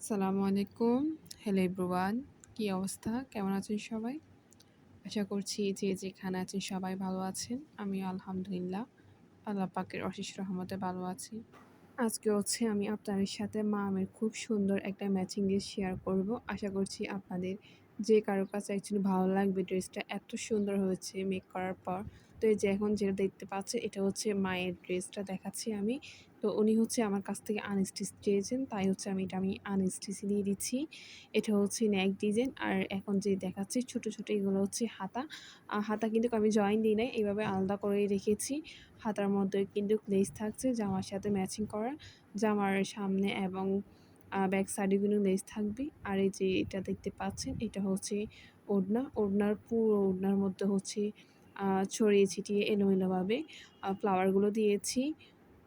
আসসালামু আলাইকুম। Hello everyone. কি অবস্থা? কেমন আছেন সবাই? আশা করছি যে যেখানে আছেন সবাই ভালো আছেন। আমিও আলহামদুলিল্লাহ আল্লাহ পাকের অশেষ রহমতে ভালো আছি। আজকে আমি আপনাদের সাথে মামের খুব সুন্দর একটা ম্যাচিং ড্রেস শেয়ার করব। আশা করছি আপনাদের যে কারো কাছে অ্যাকচুয়ালি ভালো লাগবে। ড্রেসটা এত সুন্দর হয়েছে মেক করার পর। তো এই যে এখন যেটা দেখতে পাচ্ছেন এটা মায়ের ড্রেসটা দেখাচ্ছি আমি। তো উনি আমার কাছ থেকে আনস্টিচ চেয়েছেন, তাই আমি আনস্টিচ দিয়ে দিচ্ছি। এটা নেক ডিজাইন, আর এখন যে দেখাচ্ছি ছোট, ছোট এগুলো হাতা। হাতা কিন্তু আমি জয়েন দিই নাই, এভাবে আলাদা করেই রেখেছি। হাতার মধ্যে কিন্তু লেস থাকছে জামার সাথে ম্যাচিং করা। জামার সামনে এবং ব্যাক সাইডে কিন্তু লেস থাকবে। আর এই যে এটা দেখতে পাচ্ছেন এটা ওড়না। ওড়নার পুরো ওড়নার মধ্যে ছড়িয়ে ছিটিয়ে এলোমেলোভাবে ফ্লাওয়ারগুলো দিয়েছি।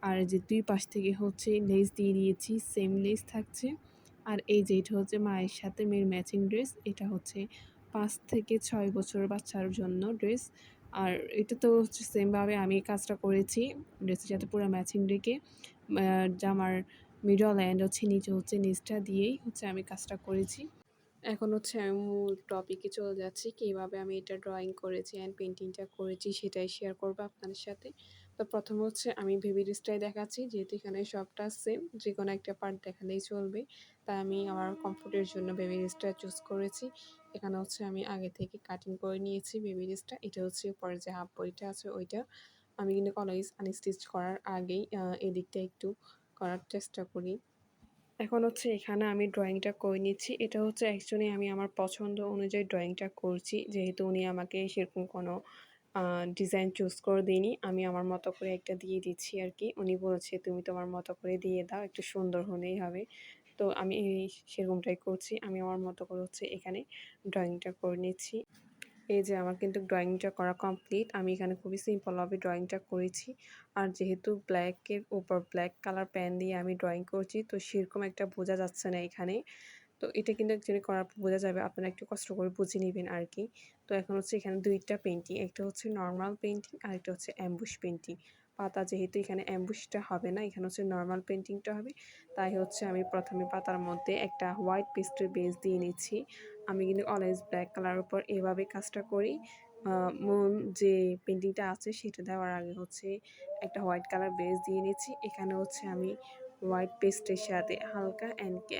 আর এই যে ২ পাশ থেকে লেস দিয়ে দিয়েছি, সেম লেস থাকছে। আর এই যে এটা মায়ের সাথে মেয়ের ম্যাচিং ড্রেস। এটা ৫ থেকে ৬ বছর বাচ্চার জন্য ড্রেস। আর এটা তো সেমভাবে আমি কাজটা করেছি ড্রেসের সাথে পুরো ম্যাচিং রেখে। জামার মিডল অ্যান্ড নিচে নিচটা দিয়েই আমি কাজটা করেছি। এখন আমি মূল টপিকে চলে যাচ্ছি। কিভাবে আমি এটা ড্রয়িং করেছি অ্যান্ড পেইন্টিংটা করেছি সেটাই শেয়ার করব আপনাদের সাথে। তো প্রথমে আমি বেবি ড্রেসটাই দেখাচ্ছি, যেহেতু এখানে সবটা সেম, যেকোনো একটা পার্ট দেখালেই চলবে। তাই আমি আমার কমফোর্টের জন্য বেবি ড্রেসটা চুজ করেছি। এখানে আমি আগে থেকে কাটিং করে নিয়েছি বেবি ড্রেসটা। এটা পরে যে হাফ বডিটা আছে ওইটা। আমি কিন্তু অলওয়েজ আনস্টিচ করার আগেই এদিকটা একটু করার চেষ্টা করি। এখন এখানে আমি ড্রয়িংটা করে নিচ্ছি। এটা অ্যাকচুয়ালি আমি আমার পছন্দ অনুযায়ী ড্রয়িংটা করছি। যেহেতু উনি আমাকে সেরকম কোনো ডিজাইন চুজ করে দেয়নি। আমি আমার মতো করে একটা দিয়ে দিচ্ছি আরকি। উনি বলেছে, "তুমি তোমার মতো করে দিয়ে দাও, একটু সুন্দর হলেই হবে।" তো আমি সেরকমটাই করছি। আমি আমার মতো করে এখানে ড্রয়িংটা করে নিচ্ছি। এই যে আমার কিন্তু ড্রয়িংটা করা কমপ্লিট। আমি এখানে খুবই সিম্পলভাবে ড্রয়িংটা করেছি। আর যেহেতু ব্ল্যাকের উপর ব্ল্যাক কালার পেন দিয়ে আমি ড্রয়িং করছি, তো সেরকম একটা বোঝা যাচ্ছে না এখানে। তো এটা কিন্তু অ্যাকচুয়ালি করার পর বোঝা যাবে। আপনারা একটু কষ্ট করে বুঝে নিবেন আরকি। তো এখন এখানে ২ টা পেইন্টিং। একটা নরমাল পেইন্টিং, আরেকটা অ্যাম্বুশ পেইন্টিং। পাতা যেহেতু এখানে অ্যাম্বুশটা হবে না, এখানে নরমাল পেইন্টিংটা হবে। তাই আমি প্রথমে পাতার মধ্যে একটা হোয়াইট পেস্টেল বেস দিয়ে নিচ্ছি। আমি কিন্তু অলওয়েজ ব্ল্যাক কালারের উপর এভাবে কাজটা করি। মূল যে পেইন্টিংটা আছে সেটা দেওয়ার আগে একটা হোয়াইট কালার বেস দিয়ে নিচ্ছি। এখানে আমি হোয়াইট পেস্টের সাথে হালকা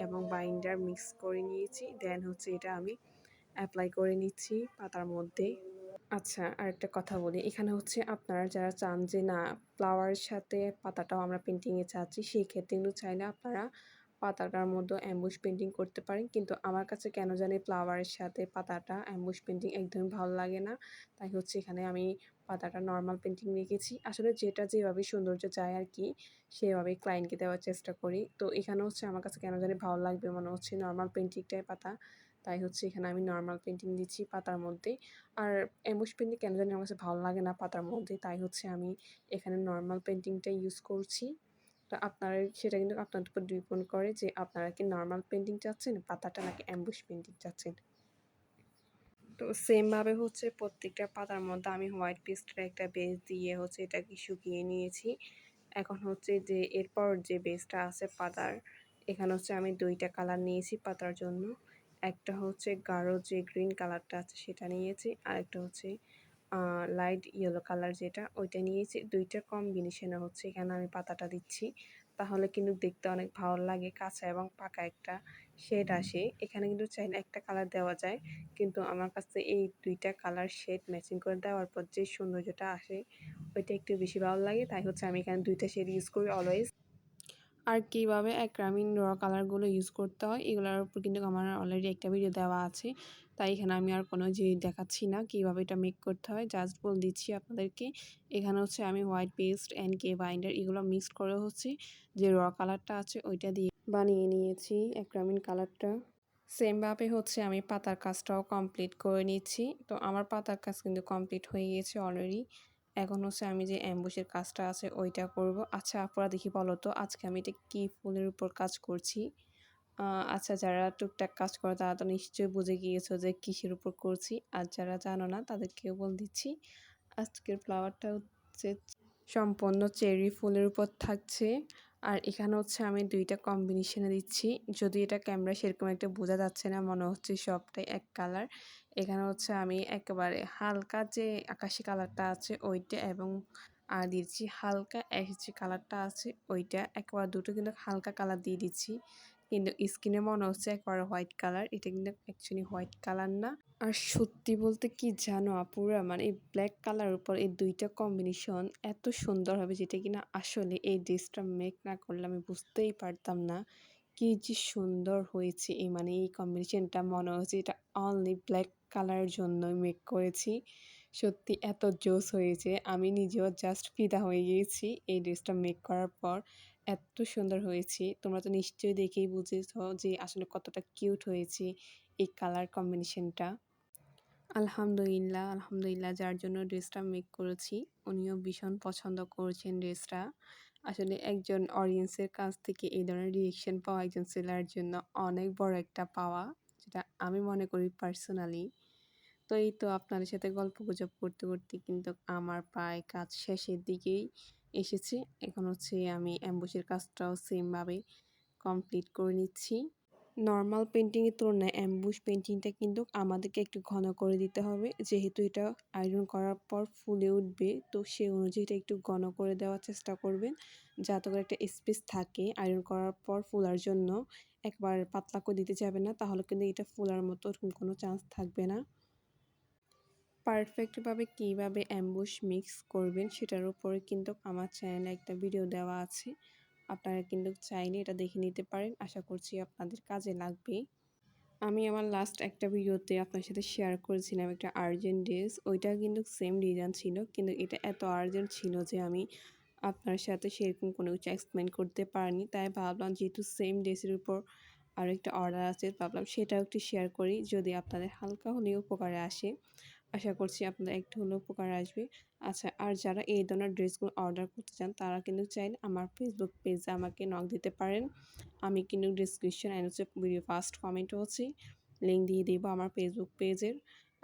এবং বাইন্ডার মিক্স করে নিয়েছি। দেন এটা আমি এপ্লাই করে নিচ্ছি পাতার মধ্যে। আচ্ছা, আরেকটা কথা বলি। এখানে আপনারা যারা চান যে না ফ্লাওয়ারের সাথে পাতাটাও আমরা পেইন্টিংয়ে চাচ্ছি, সেই ক্ষেত্রে কিন্তু চাইলে আপনারা পাতাটার মধ্যেও অ্যাম্বুশ পেইন্টিং করতে পারেন। কিন্তু আমার কাছে কেন জানি ফ্লাওয়ারের সাথে পাতাটা অ্যাম্বুশ পেইন্টিং একদমই ভালো লাগে না। তাই এখানে আমি পাতাটা নরমাল পেইন্টিং রেখেছি। আসলে যেটা যেভাবে সৌন্দর্য চায় আরকি, সেভাবেই ক্লায়েন্টকে দেওয়ার চেষ্টা করি। তো এখানে আমার কাছে কেন জানি ভালো লাগবে মনে হচ্ছে নরমাল পেইন্টিংটাই পাতা। তাই এখানে আমি নরমাল পেইন্টিং দিচ্ছি পাতার মধ্যে। আর অ্যাম্বুশ পেইন্টিং কেন জানি আমার কাছে ভালো লাগে না পাতার মধ্যে। তাই আমি এখানে নরমাল পেইন্টিংটা ইউজ করছি। তো আপনারা সেটা কিন্তু আপনাদের উপর ডিপেন্ড করে যে আপনারা কি নরমাল পেইন্টিং চাচ্ছেন পাতাটা, নাকি অ্যাম্বুশ পেইন্টিং চাচ্ছেন। তো সেমভাবে প্রত্যেকটা পাতার মধ্যে আমি হোয়াইট পেস্টের একটা বেস দিয়ে এটাকে শুকিয়ে নিয়েছি। এখন যে এরপর যে বেসটা আছে পাতার, এখানে আমি ২ টা কালার নিয়েছি পাতার জন্য। একটা গাঢ় যে গ্রিন কালারটা আছে সেটা নিয়েছি। আরেকটা লাইট ইয়েলো কালার যেটা ওইটা নিয়েছি। ২ টার কম্বিনেশনে এখানে আমি পাতাটা দিচ্ছি। তাহলে কিন্তু দেখতে অনেক ভালো লাগে, কাঁচা এবং পাকা একটা শেড আসে। এখানে কিন্তু চাইলে একটা কালার দেওয়া যায়। কিন্তু আমার কাছে এই ২ টা কালার শেড ম্যাচিং করে দেওয়ার পর যে সৌন্দর্যটা আসে ওইটা একটু বেশি ভালো লাগে। তাই আমি এখানে ২ টা শেড ইউজ করি অলওয়েজ। আর কীভাবে অ্যাক্রামিন র কালারগুলো ইউজ করতে হয় এগুলোর উপর কিন্তু আমার অলরেডি একটা ভিডিও দেওয়া আছে। তাই এখানে আমি আর কোনো দেখাচ্ছি না কীভাবে এটা মেক করতে হয়, জাস্ট বলে দিচ্ছি আপনাদেরকে। এখানে আমি হোয়াইট পেস্ট অ্যান্ড কে বাইন্ডার এগুলো মিক্সড করে যে র কালারটা আছে ওইটা দিয়ে বানিয়ে নিয়েছি অ্যাক্রামিন কালারটা। সেমভাবে আমি পাতার কাজটাও কমপ্লিট করে নিচ্ছি। তো আমার পাতার কাজ কিন্তু কমপ্লিট হয়ে গিয়েছে অলরেডি। এখন আমি যে অ্যাম্বুশের কাজটা আছে ওইটা করব। আচ্ছা আপুরা দেখি বলো তো আজকে আমি এটা কী ফুলের উপর কাজ করছি? আচ্ছা, যারা টুকটাক কাজ করে তারা তো নিশ্চয়ই বুঝে গিয়েছো যে কিসের উপর করছি। আর যারা জানো না তাদেরকেও বলে দিচ্ছি। আজকের ফ্লাওয়ারটা সম্পূর্ণ চেরি ফুলের উপর থাকছে। আর এখানে হচ্ছে আমি ২ টা কম্বিনেশনে দিচ্ছি। যদিও এটা ক্যামেরায় সেরকম একটা বোঝা যাচ্ছে না, মনে হচ্ছে সবটাই এক কালার। এখানে হচ্ছে আমি একেবারে হালকা যে আকাশি কালারটা আছে ওইটা এবং দিচ্ছি হালকা অ্যাশ যে কালারটা আছে ওইটা। একেবারে দুটো কিন্তু হালকা কালার দিয়ে দিচ্ছি। কিন্তু স্কিনে মনে হচ্ছে একেবারে হোয়াইট কালার। এটা কিন্তু অ্যাকচুয়ালি হোয়াইট কালার না। আর সত্যি বলতে কি জানো আপুরা, মানে এই ব্ল্যাক কালারের উপর এই ২ টা কম্বিনেশন এত সুন্দর হবে যেটা কিনা আসলে এই ড্রেসটা মেক না করলে আমি বুঝতেই পারতাম না। কি যে সুন্দর হয়েছে এই কম্বিনেশনটা, মনে হচ্ছে এটা অনলি ব্ল্যাক কালারের জন্যই মেক করেছি। সত্যি এত জোস হয়েছে, আমি নিজেও জাস্ট ফিদা হয়ে গিয়েছি এই ড্রেসটা মেক করার পর। এত সুন্দর হয়েছে, তোমরা তো নিশ্চয়ই দেখেই বুঝেছো যে আসলে কতটা কিউট হয়েছে এই কালার কম্বিনেশনটা। আলহামদুলিল্লাহ, আলহামদুলিল্লাহ যার জন্য ড্রেসটা মেক করেছি উনিও ভীষণ পছন্দ করেছেন ড্রেসটা। আসলে একজন অডিয়েন্সের কাছ থেকে এই ধরনের রিঅ্যাকশন পাওয়া একজন সেলারের জন্য অনেক বড় একটা পাওয়া, যেটা আমি মনে করি পার্সোনালি। তো এই তো আপনাদের সাথে গল্পগুজব করতে, করতে কিন্তু আমার প্রায় কাজ শেষের দিকেই এসেছি। এখন হচ্ছে আমি অ্যাম্বুসের কাজটাও সেমভাবে কমপ্লিট করে নিচ্ছি। নরমাল পেইন্টিংয়ের তুলনায় অ্যাম্বুশ পেইন্টিংটা কিন্তু আমাদেরকে একটু ঘন করে দিতে হবে। যেহেতু এটা আয়রন করার পর ফুলে উঠবে, তো সে অনুযায়ী এটা একটু ঘন করে দেওয়ার চেষ্টা করবেন। যাতে করে একটা স্পেস থাকে আয়রন করার পর ফোলার জন্য। একবার পাতলা করে দিতে যাবেন না, তাহলে কিন্তু এটা ফোলার মতো ওরকম কোনো চান্স থাকবে না। পারফেক্টভাবে কীভাবে অ্যাম্বুশ মিক্স করবেন সেটার উপরে কিন্তু আমার চ্যানেলে একটা ভিডিও দেওয়া আছে। আপনারা কিন্তু চাইলে এটা দেখে নিতে পারেন। আশা করছি আপনাদের কাজে লাগবে। আমি আমার লাস্ট একটা ভিডিওতে আপনার সাথে শেয়ার করেছিলাম একটা আর্জেন্ট ড্রেস। ওইটা কিন্তু সেম ডিজাইন ছিল। কিন্তু এটা এত আর্জেন্ট ছিল যে আমি আপনার সাথে সেরকম কোনো কিছু এক্সপ্লেইন করতে পারিনি। তাই ভাবলাম যেহেতু সেম ড্রেসের উপর আরেকটা অর্ডার আছে, ভাবলাম সেটাও একটু শেয়ার করি। যদি আপনাদের হালকা হলেও উপকারে আসে। আশা করছি আপনাদের একটু হলেও উপকার আসবে। আচ্ছা, আর যারা এই ধরনের ড্রেসগুলো অর্ডার করতে চান তারা কিন্তু চাইলে আমার ফেসবুক পেজে আমাকে নক দিতে পারেন। আমি কিন্তু ডিসক্রিপশন অ্যান্ড হচ্ছে ভিডিও ফার্স্ট কমেন্টও হচ্ছে লিঙ্ক দিয়ে দিব আমার ফেসবুক পেজের।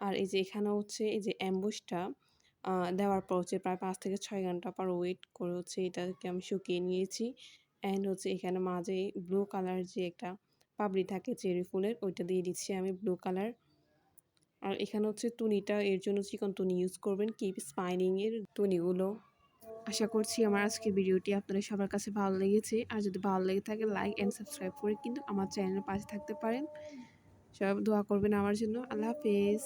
আর এই যে এখানে হচ্ছে এই যে অ্যাম্বুশটা দেওয়ার পর হচ্ছে প্রায় ৫ থেকে ৬ ঘন্টা পর ওয়েট করে হচ্ছে এটাকে আমি শুকিয়ে নিয়েছি। অ্যান্ড হচ্ছে এখানে মাঝে ব্লু কালার যে একটা পাপড়ি থাকে চেরি ফুলের, ওইটা দিয়ে দিচ্ছি আমি ব্লু কালার। আর এখানে হচ্ছে তুনিটা এর জন্য চিকন তুনি ইউজ করবেন, কিপ স্পাইনিং এর তুনিগুলো। আশা করছি আমার আজকের ভিডিওটি আপনাদের সবার কাছে ভালো লেগেছে। আর যদি ভালো লেগে থাকে লাইক অ্যান্ড সাবস্ক্রাইব করে কিন্তু আমার চ্যানেলের পাশে থাকতে পারেন। সবাই দোয়া করবেন আমার জন্য। আল্লাহ হাফেজ।